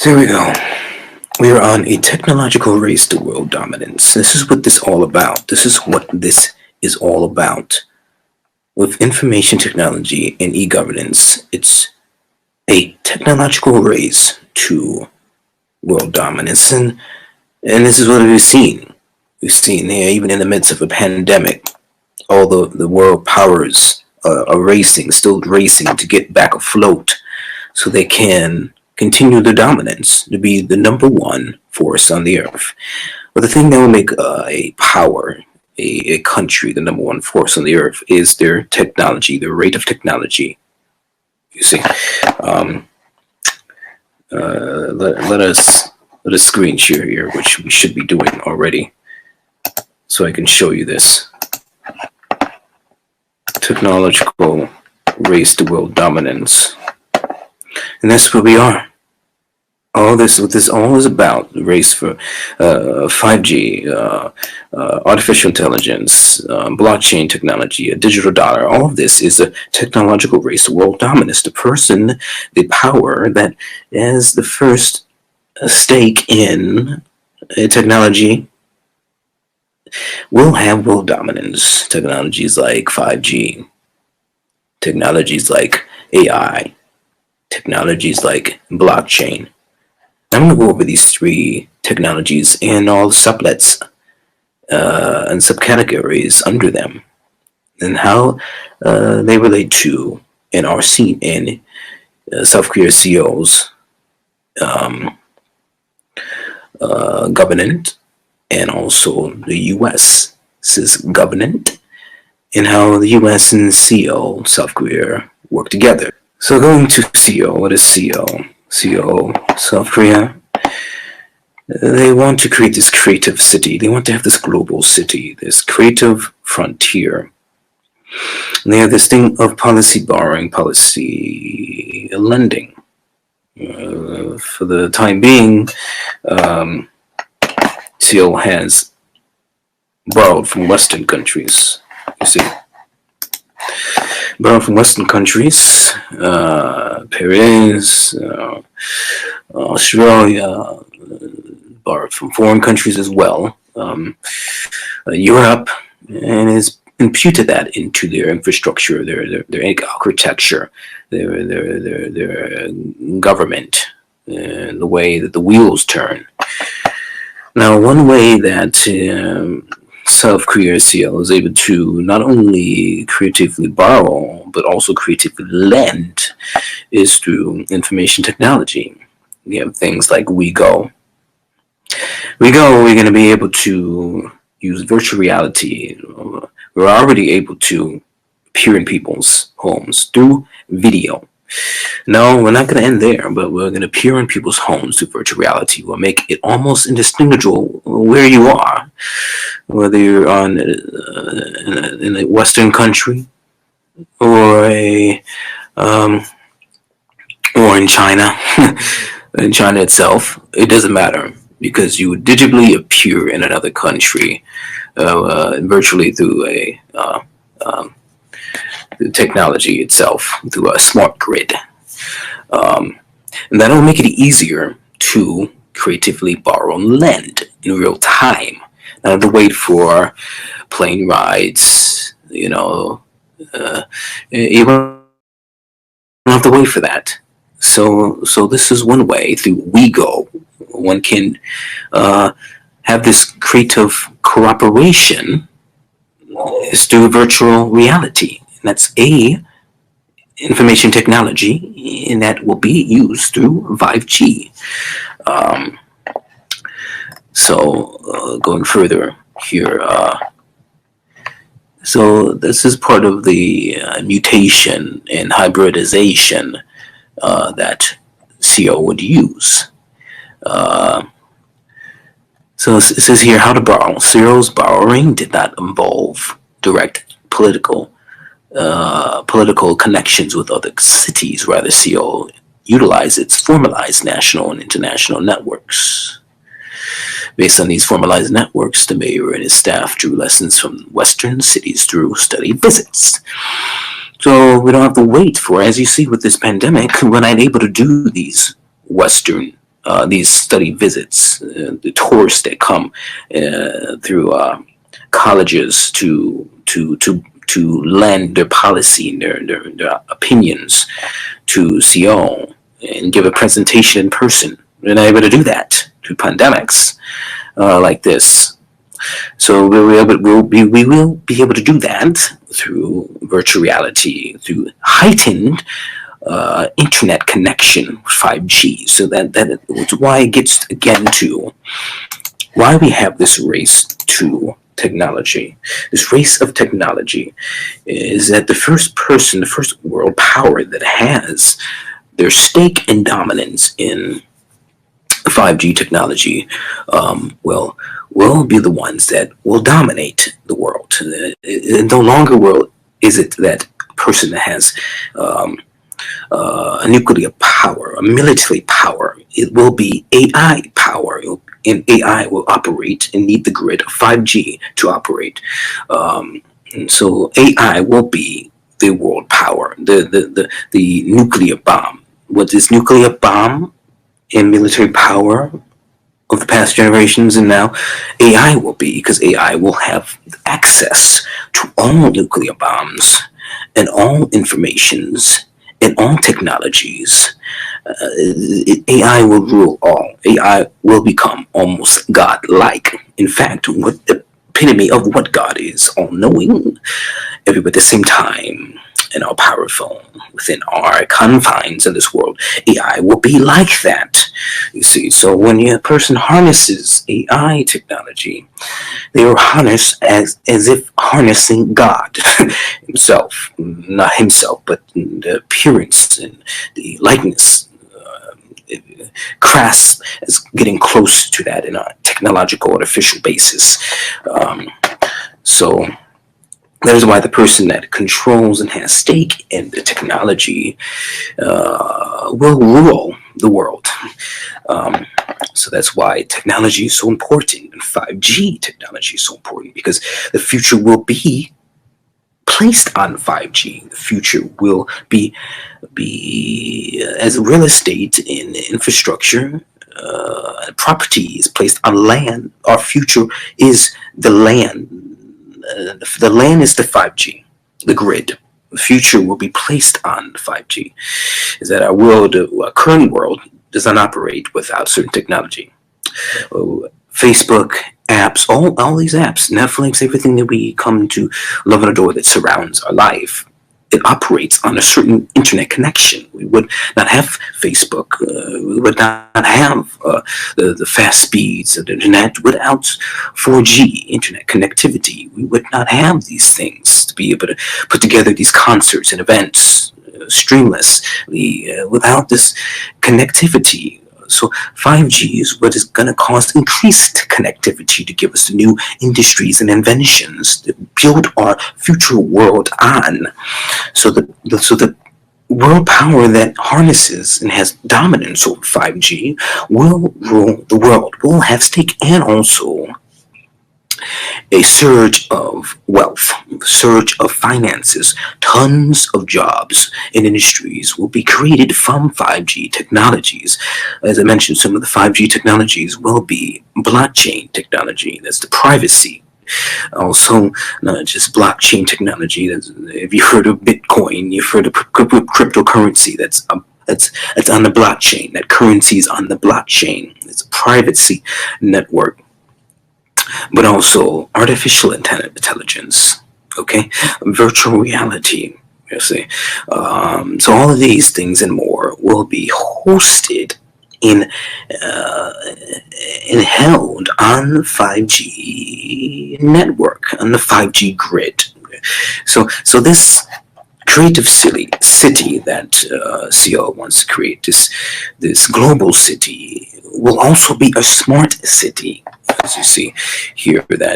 So here we go. We are on a technological race to world dominance. This is what this all about. This is what this is all about. With information technology and e-governance, it's a technological race to world dominance. And this is what we've seen. We've seen here, even in the midst of a pandemic, all the world powers are racing, still racing to get back afloat so they can continue their dominance, to be the number one force on the earth. But the thing that will make a power, a country, the number one force on the earth is their technology, their rate of technology. You see, let us screen share here, which we should be doing already, so I can show you this technological race to world dominance. And that's where we are. All this, what this all is about, the race for 5G, artificial intelligence, blockchain technology, a digital dollar, all of this is a technological race to world dominance. The person, the power that has the first stake in technology will have world dominance. Technologies like 5G, technologies like AI, technologies like blockchain. I'm going to go over these three technologies and all the sublets and subcategories under them, and how they relate to and are seen in South Korea Seoul's government, and also the US's government, and how the US and Seoul, South Korea, work together. So going to Seoul, what is Seoul? Seoul, South Korea, they want to create this creative city. They want to have this global city, this creative frontier. And they have this thing of policy borrowing, policy lending. For the time being, Seoul has borrowed from Western countries, you see. Borrowed from Western countries, Paris, Australia, borrowed from foreign countries as well, Europe, and has imputed that into their infrastructure, their architecture, their government, and the way that the wheels turn. Now, one way that South Korea Seoul is able to not only creatively borrow, but also creatively lend is through information technology. We have things like WeGo. We're going to be able to use virtual reality. We're already able to appear in people's homes through video. No, we're not going to end there, but we're going to appear in people's homes through virtual reality. We'll make it almost indistinguishable where you are, whether you're in a Western country or or in China, in China itself. It doesn't matter, because you would digitally appear in another country virtually through the technology itself, through a smart grid. And that'll make it easier to creatively borrow and lend in real time. Not have to wait for plane rides, you don't have to wait for that. So this is one way. Through WeGo, one can have this creative cooperation is through virtual reality. That's a information technology, and that will be used through 5G. Going further here, so this is part of the mutation and hybridization that CO would use. So it says here how to borrow. Seoul's borrowing did not involve direct political connections with other cities. Rather, Seoul utilized its formalized national and international networks. Based on these formalized networks, the mayor and his staff drew lessons from Western cities through study visits. So we don't have to wait for, as you see with this pandemic, we're not able to do these Western these study visits, the tourists that come through colleges to lend their policy and their opinions to Seoul and give a presentation in person. We're not able to do that through pandemics like this. So we will be able to do that through virtual reality, through heightened internet connection, 5G. So that's why it gets again to why we have this race to technology. This race of technology is that the first person, the first world power that has their stake and dominance in 5G technology will be the ones that will dominate the world. No longer is it that person that has a nuclear power, a military power. It will be AI power, and AI will operate and need the grid of 5G to operate. And so AI will be the world power, the nuclear bomb. What is nuclear bomb and military power of the past generations, and now AI will be, because AI will have access to all nuclear bombs and all informations and all technologies. AI will rule all. AI will become almost God-like. In fact, what the epitome of what God is, all-knowing, everywhere at the same time, and all powerful within our confines of this world. AI will be like that. You see, so when a person harnesses AI technology, they are harnessed as if harnessing God himself, not himself, but the appearance and the likeness. Crass is getting close to that in a technological artificial basis. So that is why the person that controls and has stake in the technology will rule the world. So that's why technology is so important, and 5G technology is so important, because the future will be placed on 5G. The future will be as real estate in infrastructure, property is placed on land. Our future is the land. The land is the 5G, the grid. The future will be placed on 5G. Is that our world, our current world, does not operate without certain technology. Facebook, apps, all these apps, Netflix, everything that we come to love and adore that surrounds our life, it operates on a certain internet connection. We would not have Facebook. We would not have the fast speeds of the internet without 4G internet connectivity. We would not have these things to be able to put together these concerts and events streamlessly without this connectivity. So 5G is what is going to cause increased connectivity to give us new industries and inventions that build our future world on. So the world power that harnesses and has dominance over 5G will rule the world, will have stake, and also a surge of wealth, surge of finances, tons of jobs and industries will be created from 5G technologies. As I mentioned, some of the 5G technologies will be blockchain technology, that's the privacy. Also, not just blockchain technology. If you heard of Bitcoin, you've heard of cryptocurrency. That's on the blockchain. That currency is on the blockchain. It's a privacy network. But also artificial intelligence, okay, virtual reality, you see. So all of these things and more will be hosted and held on 5G network, on the 5G grid. So this creative city that Seoul wants to create, this global city, will also be a smart city, as you see here, that